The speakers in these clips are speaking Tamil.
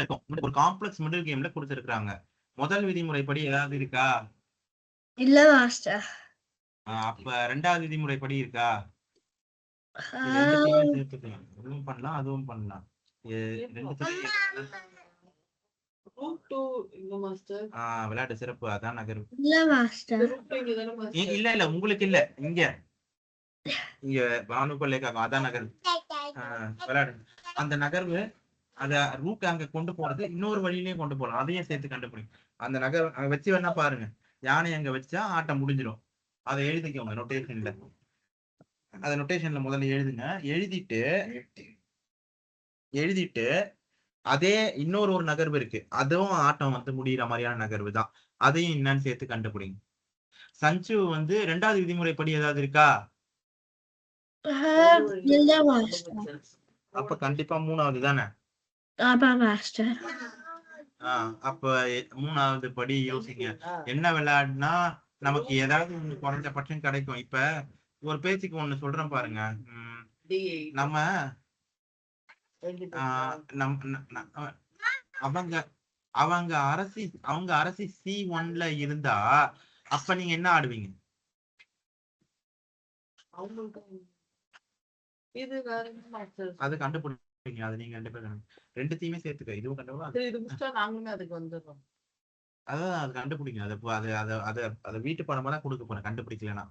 இருக்கும். ஒரு காம்ப்ளெக்ஸ் மிடில் கேம்ல கொடுத்துருக்காங்க. முதல் விதிமுறைப்படி ஏதாவது இருக்கா? இல்ல மாஸ்டர். அப்ப 2வது விதிமுறைப்படி இருக்கா? இது ரெண்டுத்தையுமே சேர்த்துக்கலாம். இதுவும் பண்ணலாம், அதுவும் பண்ணலாம். விளையாட்டு சிறப்பு. அதான் நகர்வு. இல்ல மாஸ்டர். இல்ல உங்களுக்கு இல்ல. இங்க பானு கொள்ளைக்காக அதான் நகர்வு. விளையாடு. அந்த நகர்வு அத ரூட் அங்க கொண்டு போறது இன்னொரு வழியிலயும் கொண்டு போகலாம். அதையும் சேர்த்து கண்டுபிடிக்கும். அந்த நகர் அங்க வச்சு வேணா பாருங்க. யானை அங்க வச்சா ஆட்டம் முடிஞ்சிடும். அதை எழுதிக்கோங்க நோட்டேஷன்ல. அத நோட்டேஷன்ல முதல்ல எழுதுங்க. எழுதிட்டு அதே இன்னொரு நகர்வு இருக்கு. அதுவும் ஆட்டம் வந்து முடிகிற மாதிரியான நகர்வு தான். அதையும் என்னன்னு சேர்த்து கண்டுபிடிங்க. சஞ்சு வந்து 2வது விதிமுறைப்படி ஏதாவது இருக்கா? இல்ல மாஸ்டர். அப்ப கண்டிப்பா 3வது தானே? ஆமா மாஸ்டர். அப்ப 3வது படி யோசிங்க. என்ன விளையாடுனா நமக்கு ஏதாவது ஒண்ணு குறைஞ்சபட்சம் கிடைக்கும். இப்ப ஒரு பேச்சுக்கு ஒண்ணு சொல்றேன் பாருங்க. நம்ம அவங்க அவங்க அரசி C1ல இருந்தா அப்ப நீங்க என்ன ஆடுவீங்க? அது கண்டுபிடிப்பீங்க. அது நீங்க 2 பேரும் ரெண்டுத்தையுமே சேர்த்துக்க. இதுவும் கண்டுபிடிக்கும். நாங்களுமே அதுக்கு வந்துடுறோம். அதான் அது கண்டுபிடிங்க. அது வீட்டு படமா தான் கொடுக்க போறேன் கண்டுபிடிக்கலன்னா.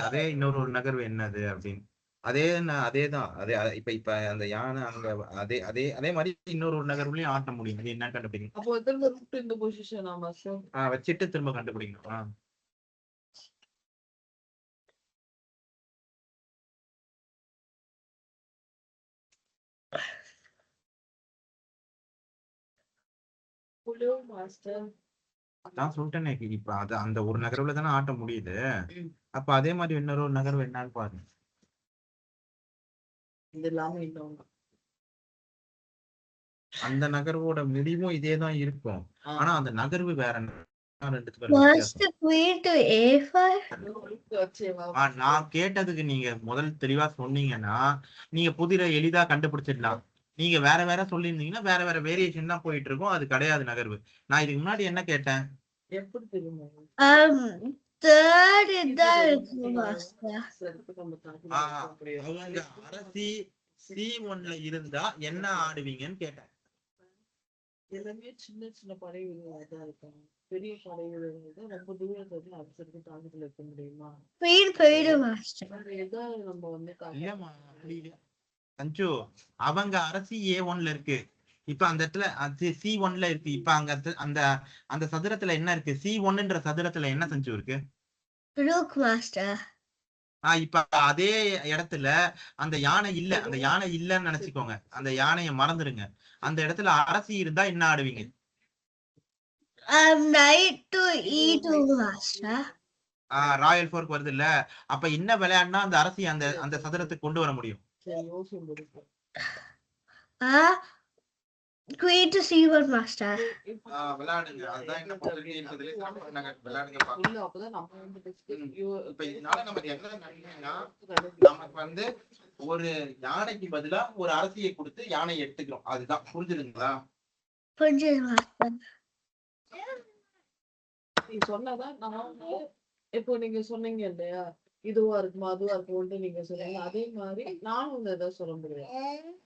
அதே இன்னொரு நகர்வு என்னது அப்படின்னு. அதேதான். இப்ப அந்த யானை அங்க அதே மாதிரி இன்னொரு நகர்வுலயும் ஆட்ட முடியும். அது என்ன கண்டுபிடிக்கணும். அப்போ திரும்ப ரூட் இந்த பொசிஷன் வச்சுட்டு திரும்ப கண்டுபிடிக்கணும். நான் சொல்லிட்டேனே. இப்ப அந்த ஒரு நகர்வுல தானே ஆட்ட முடியுது. அப்ப அதே மாதிரி இன்னொரு நகர்வு என்னன்னு பாருங்க. அந்த நகர்வோட முடிவும் இதேதான் இருக்கும். ஆனா அந்த நகர்வு வேற. நான் கேட்டதுக்கு நீங்க முதல் தெளிவா சொன்னீங்கன்னா நீங்க புதிர எளிதா கண்டுபிடிச்சிடலாம். நீங்க வேற வேற சொல்லியிருந்தீங்கன்னா வேற வேற வேரியேஷன் தான் போயிட்டு இருக்கும். அது கிடையாது நகர்வு. நான் இதுக்கு முன்னாடி என்ன கேட்டேன்? எப்படி தெரியுமா? அரசி C1ல இருந்தா என்ன ஆடுவீங்கன்னு கேட்டேன். எல்லாமே சின்ன சின்ன படைகள் தான் இருக்கும். பெரிய படைகள் ரொம்ப தூரத்துல அடிச்சிட்டு தாக்கத்துல இருக்க முடியுமா? நம்ம வந்து சஞ்சு அவங்க அரசி A1ல இருக்கு. இப்ப அந்த இடத்துல C1ல இருக்கு. இப்ப அங்க அந்த அந்த சதுரத்துல என்ன இருக்கு? C1ன்ற சதுரத்துல என்ன சஞ்சு இருக்கு? இப்ப அதே இடத்துல அந்த யானை இல்ல. அந்த யானை இல்லன்னு நினைச்சுக்கோங்க. அந்த யானையை மறந்துடுங்க. அந்த இடத்துல அரசி இருந்தா என்ன ஆடுவீங்க? ராயல் ஃபோர்க் வருது இல்ல. அப்ப என்ன விளையாடுனா அந்த அரசி அந்த சதுரத்துக்கு கொண்டு வர முடியும்? Queen to C1 master. விளையாடுங்க. அதுதான் என்ன விளையாடுங்க பாக்கலாம். அப்பதான் நம்ம வந்து இப்ப இதனால நமக்கு என்ன நன்மைனா நமக்கு வந்து ஒரு யானைக்கு பதிலா ஒரு அரசியை கொடுத்து யானை எடுத்துக்கிறோம். அதுதான். புரிஞ்சுதுங்களா? புரிஞ்சுது மாஸ்டர். நீ சொன்னதான் நான் இப்போ நீங்க சொன்னீங்க இல்லையா, இதுவா இருக்குமா அதுவா இருக்கும்னு நீங்க சொன்னீங்க. அதே மாதிரி நானும் வந்து எதாவது சொல்ல முடியும்.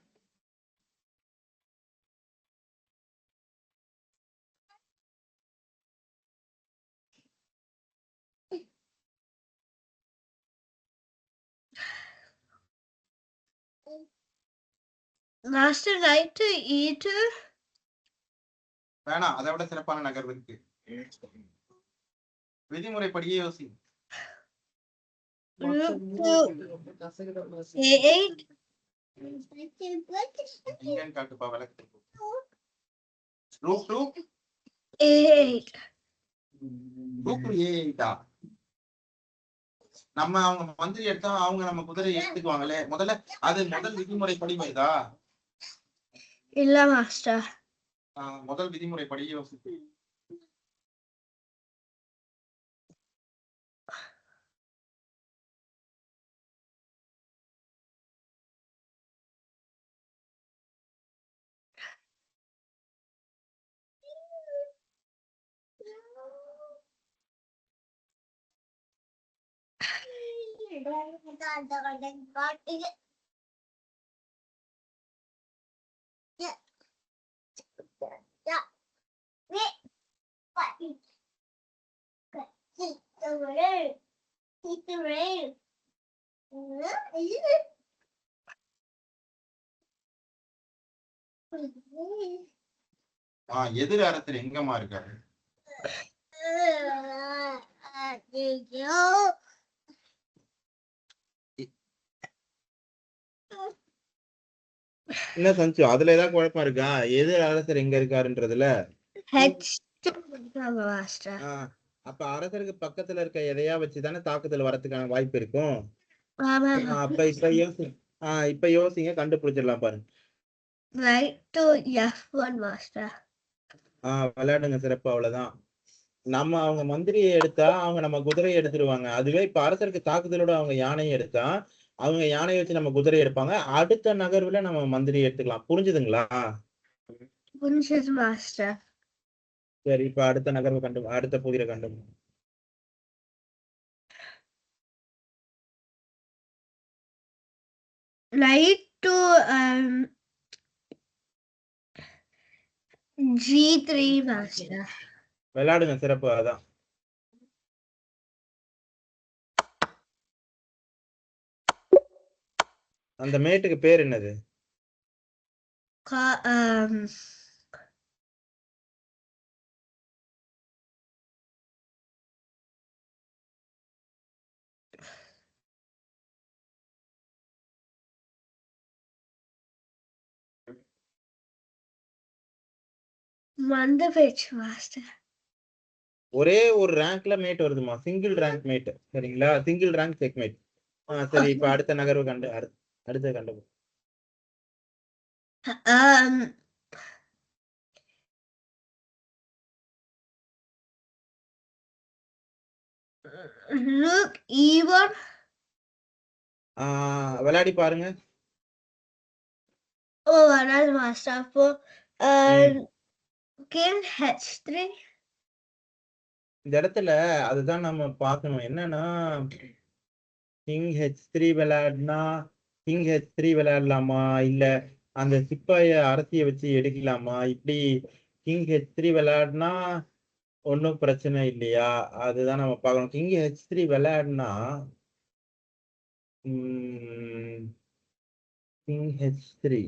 Master knight to E2. வேணாம். அதை விட சிறப்பான நகர்வு இருக்கு. விதிமுறைப்படியே யோசி. A8. காட்டுப்பா விளக்கு. Root 2 A8. Root A8. நம்ம அவங்க மந்திரி எடுத்தா அவங்க நம்ம குதிரை எடுத்துக்குவாங்களே. முதல் விதிமுறைப்படி இதா? இல்ல மாஸ்டர். முதல் விதிமுறைப்படி யோசிச்சு எதிர் அரசர் எங்கம்மா இருக்காரு? என்ன சஞ்சு, அதுல ஏதாவது குழப்பம் இருக்கா? எதிர் அரசர் எங்க இருக்காருன்றதுல? மாஸ்டர். அப்ப அரசருக்கு பக்கத்துல இருக்க எதையா வச்சுதானே தாக்குதல் வரதுக்கான வாய்ப்பு இருக்கும். அப்ப இப்ப யோசிங்க, கண்டுபிடிச்சிடலாம் பாருங்க. Right to F1 master. விளையாடுங்க சிறப்பு, அவ்வளவுதான். நம்ம அவங்க மந்திரியை எடுத்தா அவங்க நம்ம குதிரையை எடுத்துருவாங்க. அதுவே இப்ப அரசருக்கு தாக்குதலோட அவங்க யானையை எடுத்தா அவங்க யானையை வச்சு நம்ம குதிரை எடுப்பாங்க. அடுத்த நகர்வுல நம்ம மந்திரியை எடுத்துக்கலாம். புரிஞ்சுதுங்களா? புரிஞ்சது மாஸ்டர். சரி, இப்ப அடுத்த நகர்வு அடுத்த புதிரை கண்டு Right to G3 மாஸ்டர். விளையாடுங்க சிறப்பு, அதான். அந்த மேட்டுக்கு பேர் என்னது? மந்தபேச் மாஸ்டர். ஒரே ஒரு ரேங்க்ல மேட் வருதுமா, சிங்கிள் ரேங்க் மேட். சரிங்களா? Single rank check mat. சரி, இப்ப அடுத்த நகர்வு அடுத்த கண்டு Rook E1. விளையாடி பாருங்க. வராது மாஸ்டர். அப்போ King H3. இந்த இடத்துல அதுதான் நம்ம பார்க்கணும். என்னன்னா கிங் H3 விளையாடினா கிங் H3 விளையாடலாமா, இல்ல அந்த சிப்பாய அரசியை வச்சு எடுக்கலாமா? இப்படி கிங் H3 விளையாடினா ஒன்றும் பிரச்சனை இல்லையா? அதுதான் நம்ம பார்க்கணும். King H3 விளையாடினா king H3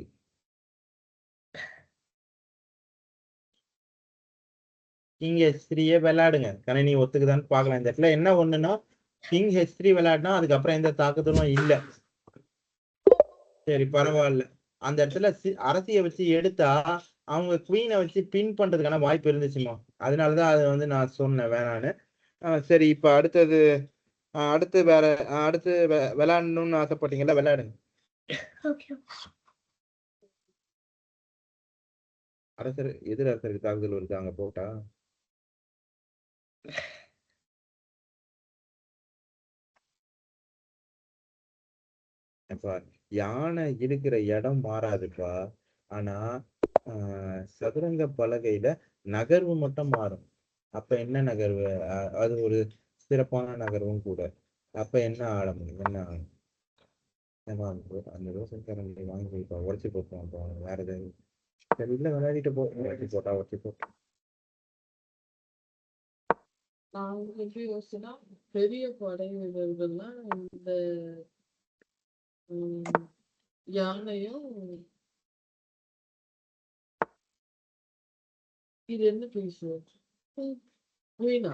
king H3 விளையாடுங்க. கணினி ஒத்துக்குதான்னு பார்க்கலாம். இந்த இடத்துல என்ன ஒண்ணுன்னா கிங் H3 விளையாடினா அதுக்கப்புறம் எந்த தாக்குதலும் இல்லை. சரி, பரவாயில்ல. அந்த இடத்துல அரசியை வச்சு எடுத்தா அவங்க குவீனை வச்சு பின் பண்றதுக்கான வாய்ப்பு இருந்துச்சுமா. அதனாலதான் அதை வந்து நான் சொன்னேன் வேணான்னு. சரி, இப்ப அடுத்து விளையாடணும்னு ஆசைப்பட்டீங்கல்ல, விளையாடுங்க. எதிர் அரசருக்கு தாக்குதல் வருது, அங்க போட்டா. யானை இருக்கிற இடம் மாறாதுப்பா. ஆனா சதுரங்க பலகையில நகர்வு மட்டும் மாறும். அப்ப என்ன நகர்வு? அது ஒரு சிறப்பான நகர்வும் கூட. அப்ப என்ன ஆட முடியும்? என்ன ஆடும்? அந்த ரோசக்காரங்களை வாங்கி உடச்சி போட்டோம். அப்போ வேற ஏதாவது சரி இல்ல, விளையாடிட்டு உடச்சி போட்டோம். நான் எப்படி யோசிச்சேன்னா, பெரிய படை வீரர்கள்லாம் இந்த யானையும் இது என்ன பேசுவோம்? குயினா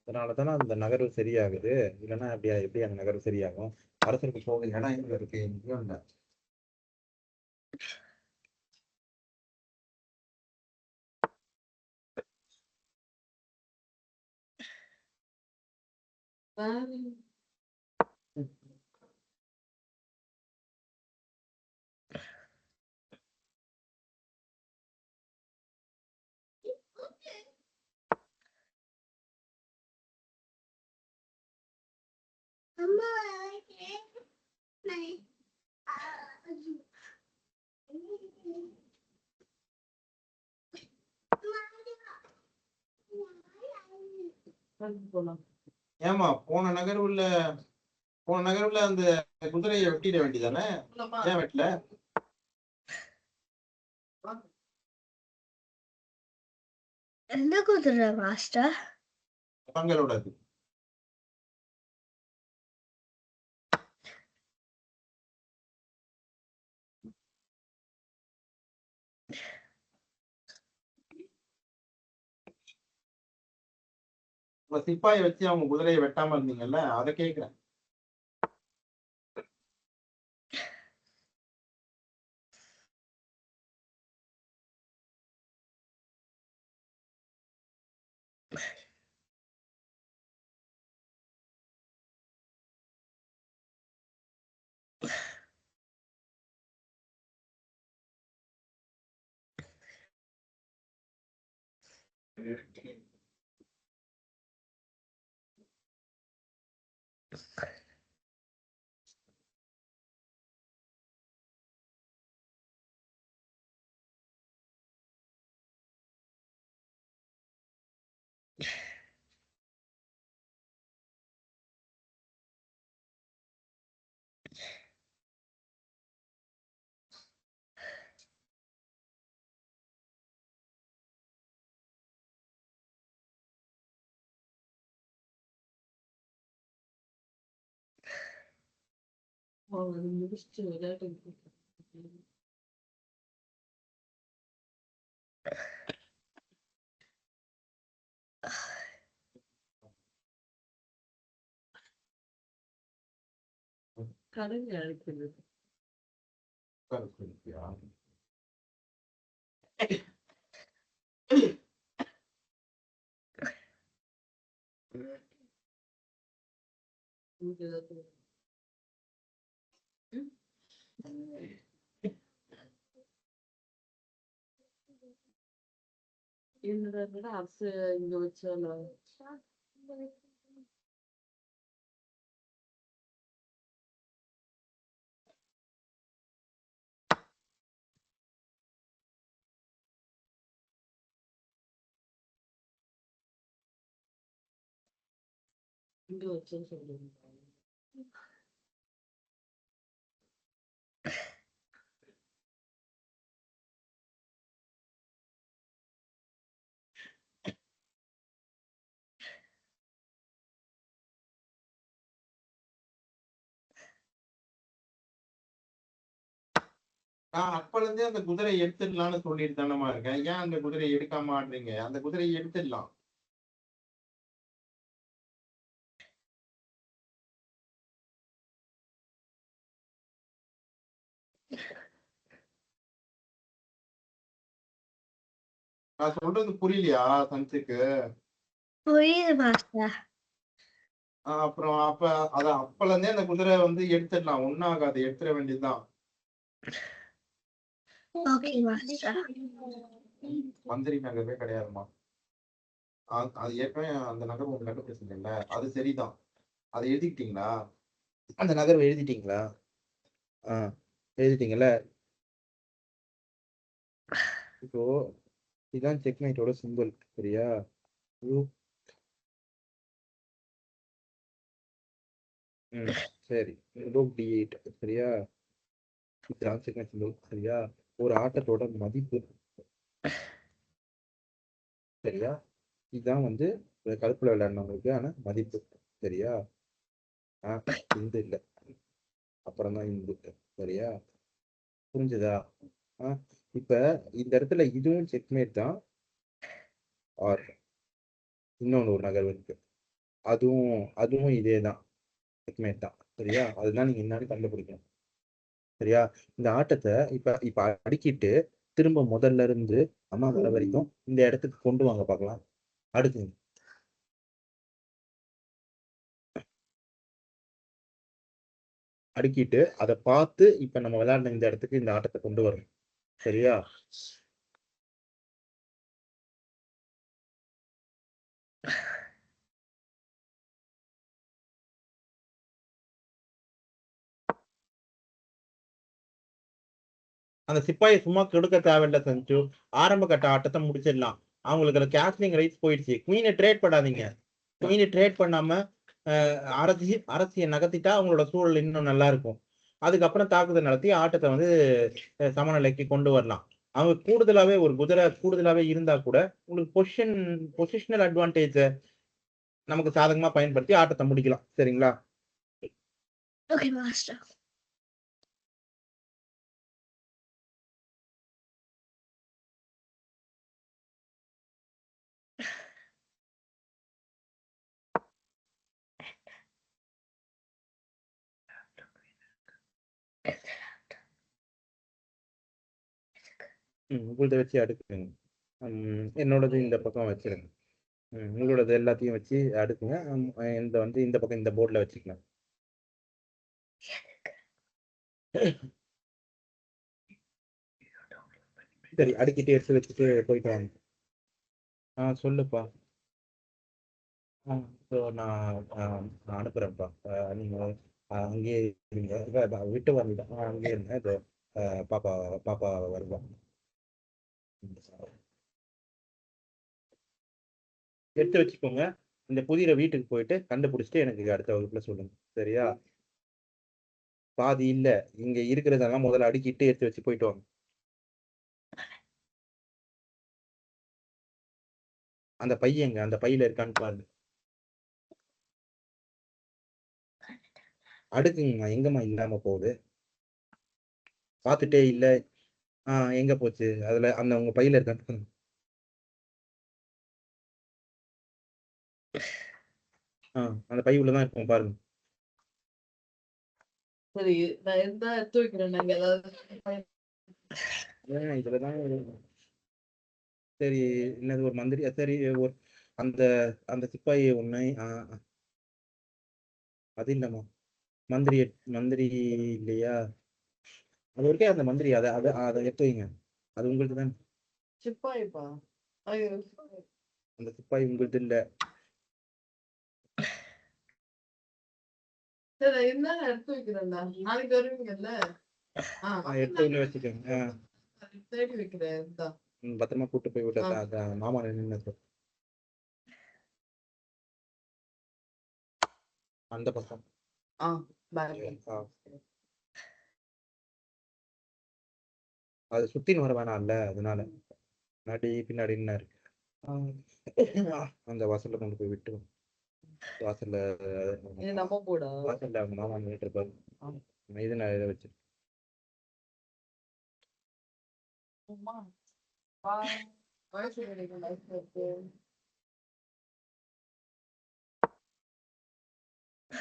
அதனாலதானே அந்த நகர்வு சரியாகுது. இல்லைன்னா எப்படி அந்த நகர்வு சரியாகும்? அரசருக்கு போக இடம் எங்க இருக்கு? எங்கேயும் இல்லை. போலாம். ஏமா போன நகர்வுல அந்த குதிரையை வெட்டிட வேண்டியதானே? ஏன் வெட்டல? எந்த குதிரை மாஸ்டர்? தங்களோடது. உங்க சிப்பாயை வச்சு அவங்க குதிரையை வெட்டாம இருந்தீங்கல்ல, அதை கேக்குறேன். அது முடிச்சுட்டு விளையாட்டு கடைங்க அழைக்கிறது. என்னடா அரசு இங்க வச்சால இங்க வச்சேன்னு சொல்லுங்க. நான் அப்பல இருந்தே அந்த குதிரையை எடுத்துடலாம்னு சொல்லிட்டு தானமா இருக்கேன். ஏன் அந்த குதிரையை எடுக்காம ஆடுறீங்க? அந்த குதிரையை எடுத்துடலாம். நான் சொல்றது புரியலையா சன்ஸுக்கு? புரியுது மாஸ்டர். அப்புறம் அப்பல இருந்தே அந்த குதிரை வந்து எடுத்துடலாம். ஒன்னும் ஆகாது, எடுத்துட வேண்டியதுதான். Okay master. மந்திரி நகரவே கிடையாதுமா. அது ஏற்கனவே அந்த நகர் உங்களுக்கு கண்டுபிடிச்சிருக்கீங்கல்ல, அது சரிதான். அதை எழுதிக்கிட்டீங்களா? அந்த நகர்வை எழுதிட்டீங்களா? எழுதிட்டீங்கல்ல. இப்போ இதுதான் செக்மேட்டோட சிம்பிள், சரியா? சரி, ரூக் D8, சரியா? இதுதான் செக்மேட் சிம்பிள், சரியா? ஒரு ஆட்டத்தோட மதிப்பு, சரியா? இதுதான் வந்து கருப்புல விளையாடினவங்களுக்கு ஆன மதிப்பு, சரியா? இந்த இல்லை, அப்புறம் தான் இந்த, சரியா? புரிஞ்சுதா? இப்ப இந்த இடத்துல இதுவும் செக்மேட் தான். ஆர் இன்னொன்னு ஒரு நகர்வு இருக்கு, அதுவும் இதே தான், செக்மேட் தான், சரியா? அதுதான் நீங்க என்னன்னு கண்டுபிடிக்கணும், சரியா? இந்த ஆட்டத்தை இப்ப அடுக்கிட்டு திரும்ப முதல்ல இருந்து அம்மா வர வரைக்கும் இந்த இடத்துக்கு கொண்டு வாங்க பார்க்கலாம். அடுக்குங்க. அடுக்கிட்டு அதை பார்த்து இப்ப நம்ம விளையாடின இந்த இடத்துக்கு இந்த ஆட்டத்தை கொண்டு வரணும், சரியா? அந்த சிப்பாயை சும்மா கொடுக்க தேவையில்ல சஞ்சு. ஆரம்ப கட்ட ஆட்டத்தை முடிச்சிடலாம். அவங்களுக்கு கேஸ்லிங் ரைட்ஸ் போயிடுச்சு. குவீனை ட்ரேட் பண்ணாதீங்க. குயினை ட்ரேட் பண்ணாம அரசியை நகர்த்திட்டா அவங்களோட சூழல் இன்னும் நல்லா இருக்கும். அதுக்கப்புறம் தாக்குதல் நடத்தி ஆட்டத்தை வந்து சமநிலைக்கு கொண்டு வரலாம். அவங்க கூடுதலாவே ஒரு குதிரை கூடுதலாவே இருந்தா கூட உங்களுக்கு பொசிஷனல் அட்வான்டேஜ நமக்கு சாதகமா பயன்படுத்தி ஆட்டத்தை முடிக்கலாம். சரிங்களா? Okay, master. உங்களத வச்சு அடுக்குங்க. என்னோடது இந்த பக்கம் வச்சிருங்க. உங்களோடது எல்லாத்தையும் வச்சு அடுக்குங்க. இந்த வந்து இந்த பக்கம் இந்த போர்டில் வச்சுக்கலாம். சரி, அடுக்கிட்டு எடுத்து வச்சுட்டு போயிட்டு வாங்க. சொல்லுப்பா. நான் அனுப்புறேன்ப்பா. நீங்க அங்கேயே இருங்க. விட்டு வரல, அங்கேயே இருங்க. இது பாப்பா பாப்பா வருவா. எடுத்து வச்சுக்கோங்க. இந்த புதிய வீட்டுக்கு போயிட்டு கண்டுபிடிச்சிட்டு எனக்கு அடுத்த வகுப்புல சொல்லுங்க. சரியா? பாதி இல்ல, இங்க இருக்கிறதெல்லாம் முதல்ல அடுக்கிட்டு எடுத்து வச்சு போயிட்டு வாங்க. அந்த பையங்க அந்த பையில இருக்கான்னு பாருங்க. அடுக்குங்கம்மா. எங்கம்மா இல்லாம போகுது? பார்த்துட்டே இல்ல. எங்க போச்சு? அதுல அந்த உங்க பையில இருக்கான்னு அந்த பை உள்ளதான் இருக்கும் பாருங்க. சரி, நான் இருந்தா எடுத்து வைக்கிறேன். நாங்க ஏதாவது இதுலதான் சரி. என்னது ஒரு மந்திரி? சரி, ஒரு அந்த அந்த சிப்பாயி ஒண்ணு. அது இல்லம்மா, மந்திரி மந்திரி இல்லையா? அது ஒருக்கே அந்த மந்திரி அதை அதை அதை எடுத்து வைங்க. அது உங்களுக்கு தான். சிப்பாய்ப்பா. ஐயோ, அந்த சிப்பாய் உங்களுக்கு இல்ல. சரி, இருந்தா நான் எடுத்து வைக்கிறேன்டா. நாளைக்கு வருவீங்கல்ல? எடுத்து உள்ள வச்சுக்கோங்க. தேடி வைக்கிறேன். இருந்தா பத்திரமா கூட்டு போய் விட்டா மாமா நின்று அந்த பக்கம். அது சுத்தின்னு வர வேணாம் இல்ல, அதனால பின்னாடி என்ன இருக்கு. அந்த வாசல்ல கொண்டு போய் விட்டு வாசல்ல நம்ம போடா. வாசல்ல அவங்க மாமா நின்றுட்டு இருப்பாரு. இது நான் இதை வச்சு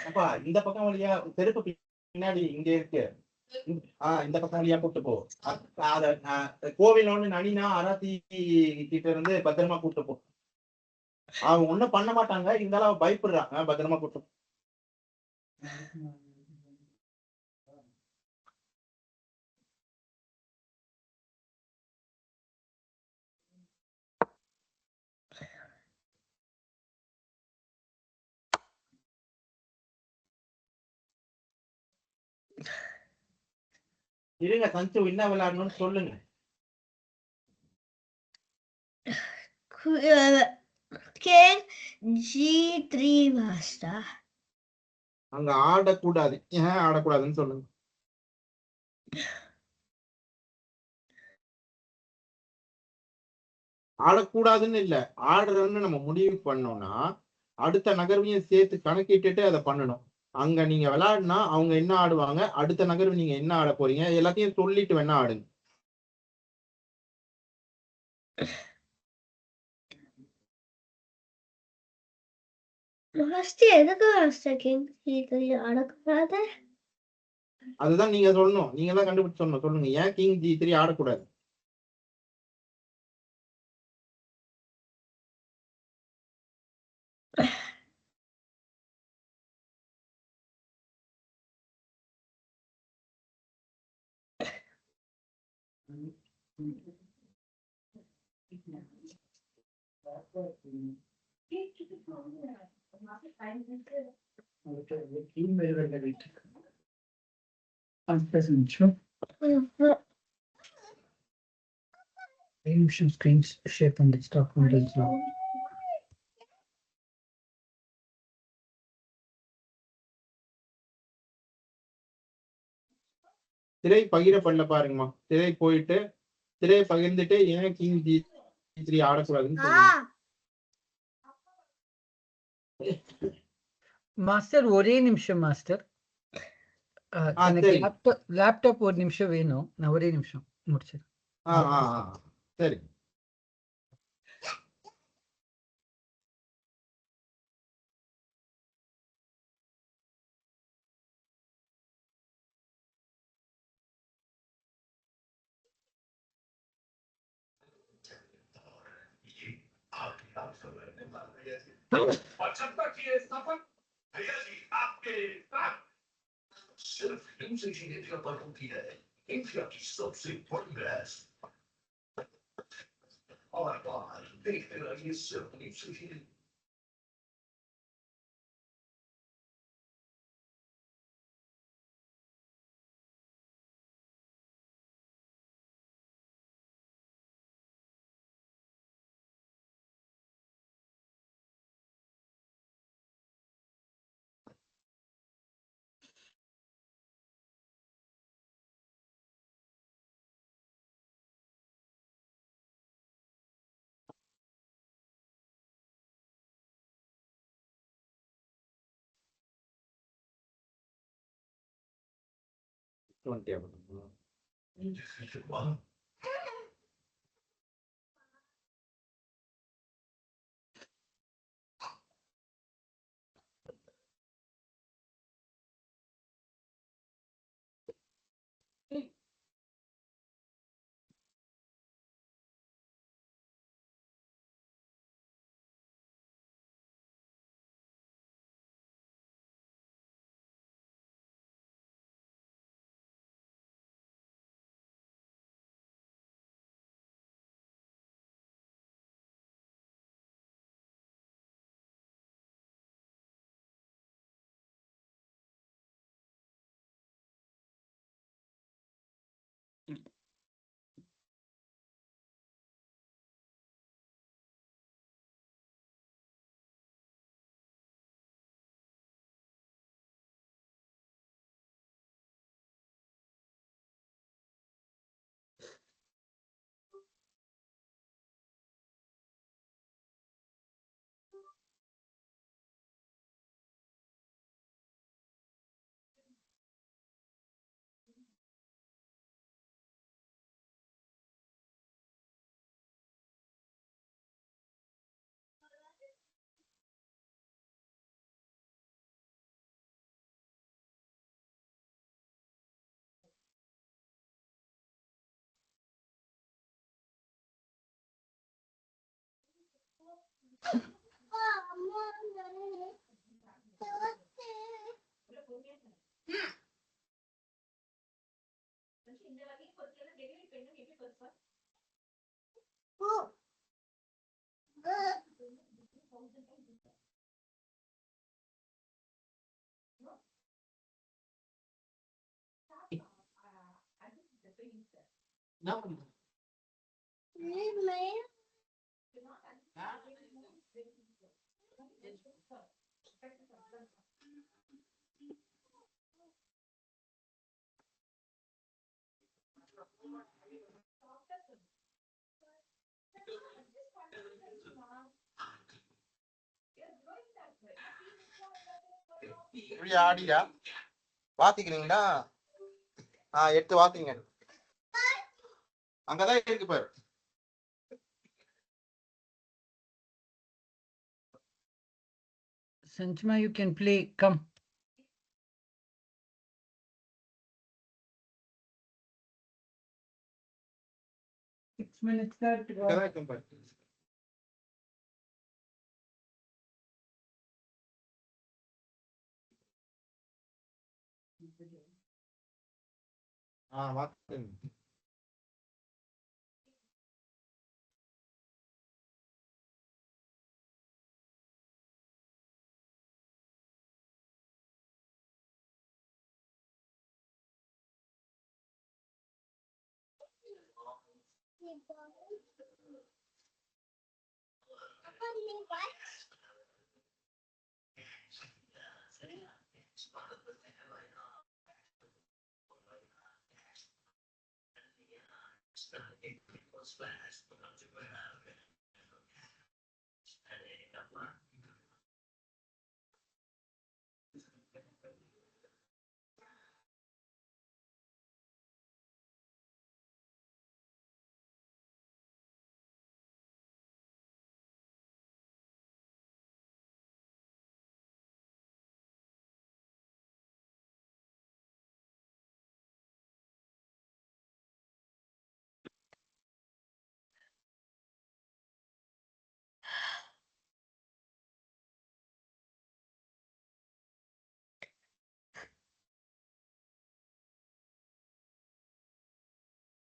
அப்பா இந்த பக்கம் வழியா செருப்பு பின்னாடி இங்க இருக்கு. இந்த பக்கம் வழியா கூட்டு போ. அத கோவில் ஒண்ணு நனினா அராத்தி கிட்ட இருந்து பத்திரமா கூட்டு போ. அவங்க ஒண்ணும் பண்ண மாட்டாங்க, இருந்தாலும் அவன் பயப்படுறான். பத்திரமா கூட்டு போ. இருங்க, சஞ்சு என்ன விளையாடணும்னு சொல்லுங்க. King G3 master. அங்க ஆடக்கூடாது. ஏன் ஆடக்கூடாதுன்னு சொல்லுங்க. ஆடக்கூடாதுன்னு இல்ல, ஆடுறதுன்னு நம்ம முடிவு பண்ணோம்னா அடுத்த நகர்வையும் சேர்த்து கணக்கிட்டுட்டு அதை பண்ணணும். அங்க நீங்க விளையாடுனா அவங்க என்ன ஆடுவாங்க, அடுத்த நகர்வு நீங்க என்ன ஆட போறீங்க, எல்லாத்தையும் சொல்லிட்டு வேணா ஆடுங்க. எதுக்கு மாஸ்டர் கிங் G3 ஆடக்கூடாது? அதுதான் நீங்க சொல்லணும். நீங்க தான் கண்டுபிடிச்சு சொல்லணும். சொல்லுங்க, ஏன் king G3 ஆடக்கூடாது? Screen shape on desktop windows. திரை பகிர பண்ணல பாருங்கம்மா. திரை போயிட்டு திரையை பகிர்ந்துட்டு ஏன் கிங் G3 ஆடக்கூடாதுன்னு சொல்லுங்க. மாஸ்டர் ஒரே நிமிஷம் மாஸ்டர். எனக்கு சரி. லேப்டாப் ஒரு நிமிஷம் வேணும். நான் ஒரே நிமிஷம் முடிச்சிடுறேன். சரி. இப்படி ஆடியா வாத்திக்கிறீங்களா? எடுத்து வாத்திங்க. அங்கதான் இருக்கு பாரு. Sanjima, you can play. Come. Minutes start. அங்கதான் இருக்கு பாரு. வாத்துங்க.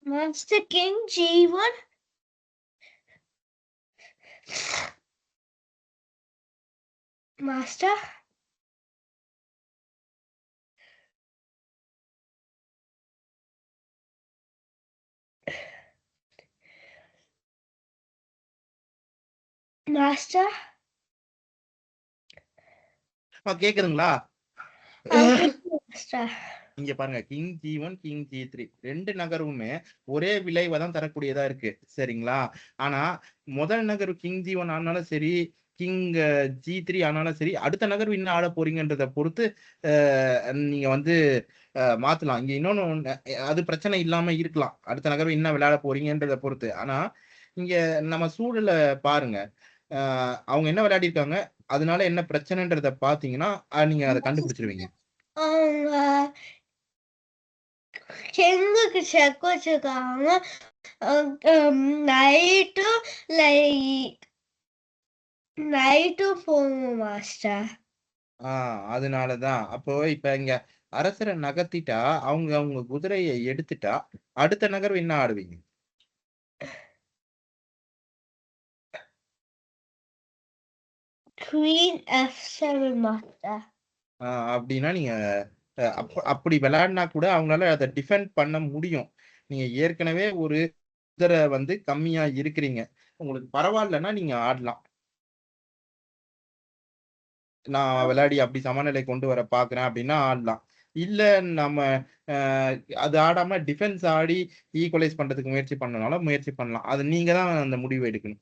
Master King G1. Master. Master. கேக்குதுங்களா? Master. இங்க பாருங்க, கிங் G1 கிங் G3 ரெண்டு நகருமே ஒரே விளைவை தான் தரக்கூடியதா இருக்கு, சரிங்களா? ஆனா முதல் நகர் கிங் G1 ஆனாலும் சரி, கிங் G3 ஆனாலும் சரி, அடுத்த நகர் என்ன ஆட போறீங்கன்றத பொறுத்து நீங்க வந்து மாத்தலாம். இங்க இன்னொன்னு அது பிரச்சனை இல்லாம இருக்கலாம், அடுத்த நகர் என்ன விளையாட போறீங்கன்றத பொறுத்து. ஆனா இங்க நம்ம சூழலை பாருங்க, அவங்க என்ன விளையாடி இருக்காங்க, அதனால என்ன பிரச்சனைன்றத பாத்தீங்கன்னா நீங்க அதை கண்டுபிடிச்சிருவீங்க. அவங்க கிங்குக்கு செக் வச்சிருக்காங்க. நைட்டும் போகும் மாஸ்டர். அதனாலதான் அப்போ இப்ப இங்க அரசரை நகர்த்திட்டா, அவங்க அவங்க குதிரையை எடுத்துட்டா, அடுத்த நகர்வு என்ன ஆடுவீங்க? Queen F7 master. அப்படின்னா நீங்க அப்படி விளையாடினா கூட அவங்களால அதை டிஃபெண்ட் பண்ண முடியும். நீங்க ஏற்கனவே ஒரு குதிரை வந்து கம்மியா இருக்கிறீங்க, உங்களுக்கு பரவாயில்லன்னா நீங்க ஆடலாம். நான் விளையாடி அப்படி சமநிலை கொண்டு வர பாக்குறேன் அப்படின்னா ஆடலாம். இல்ல நம்ம அது ஆடாம டிஃபென்ஸ் ஆடி ஈக்குவலைஸ் பண்றதுக்கு முயற்சி பண்ணனாலும் முயற்சி பண்ணலாம். அது நீங்க தான் அந்த முடிவு எடுக்கணும்.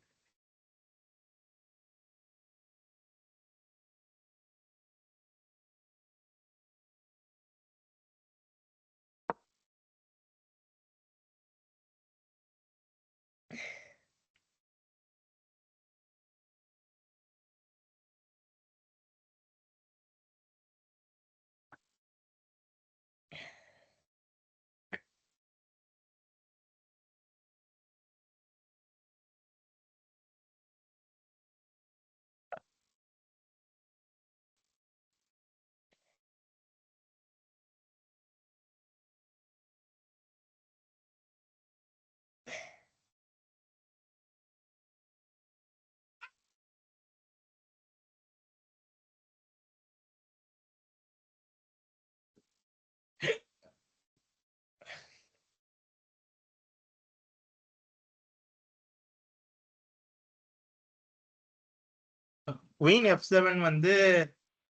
குயின் F7 வந்து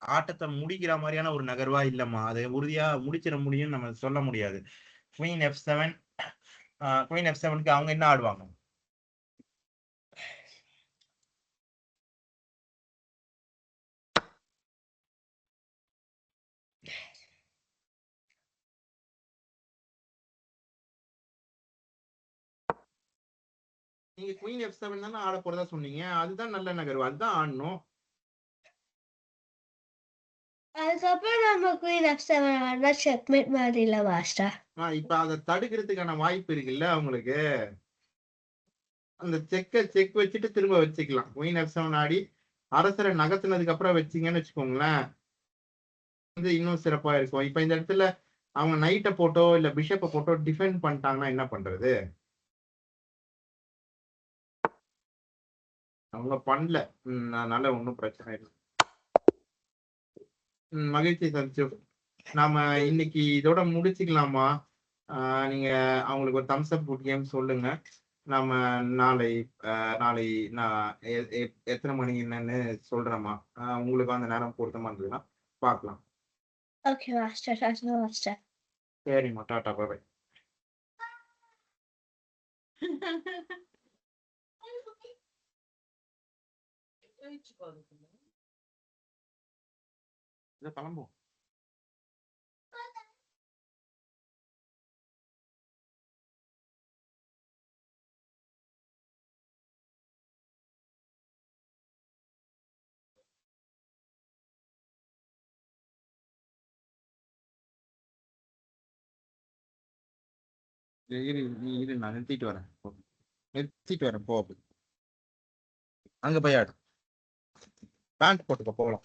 ஆட்டத்தை முடிக்கிற மாதிரியான ஒரு நகர்வா இல்லம்மா, அதை உறுதியா முடிச்சிட முடியும்னு நம்ம சொல்ல முடியாது. குயின் F7 குயின் F7க்கு அவங்க என்ன ஆடுவாங்க? நீங்க குயின் F7 தானே ஆட போறதா சொன்னீங்க, அதுதான் நல்ல நகர்வு, அதுதான் ஆடணும். அதுக்கப்புறம் நம்ம Queen F7 ஆடினா செக்மேட் மாதிரி இல்ல மாஸ்டர். இப்ப அதை தடுக்கிறதுக்கான வாய்ப்பு இருக்குல்ல அவங்களுக்கு. அந்த செக் வச்சுட்டு திரும்ப வச்சுக்கலாம். குயின் F7 ஆடி அரசரை நகர்த்தினதுக்கு அப்புறம் வச்சீங்கன்னு வச்சுக்கோங்களேன், வந்து இன்னும் சிறப்பா இருக்கும். இப்ப இந்த இடத்துல அவங்க நைட்டை போட்டோ இல்ல பிஷப்பை போட்டோ டிஃபெண்ட் பண்ணிட்டாங்கன்னா என்ன பண்றது? அவங்க பண்ணல, அதனால ஒன்றும் பிரச்சனை இல்லை. மகிழ்ச்சி சஞ்சு, நாம இன்னைக்கு இதோட முடிச்சுக்கலாமா? நீங்க அவங்களுக்கு ஒரு தம்ஸ் அப் குட் கேம் சொல்லுங்க. நாம நாளை நாளை நான் எத்தனை மணி என்னன்னு சொல்றேம்மா, உங்களுக்கு அந்த நேரம் பொருத்தமா இருந்ததுன்னா பார்க்கலாம். Okay master, master. சரிம்மா, டாடா, பாய். இதை கிளம்புவோம். இரு நான் நிறுத்திட்டு வரேன். நிறுத்திட்டு வரேன் போ. அங்க போய் ஆடு. பேண்ட் போட்டுக்கோ போகலாம்.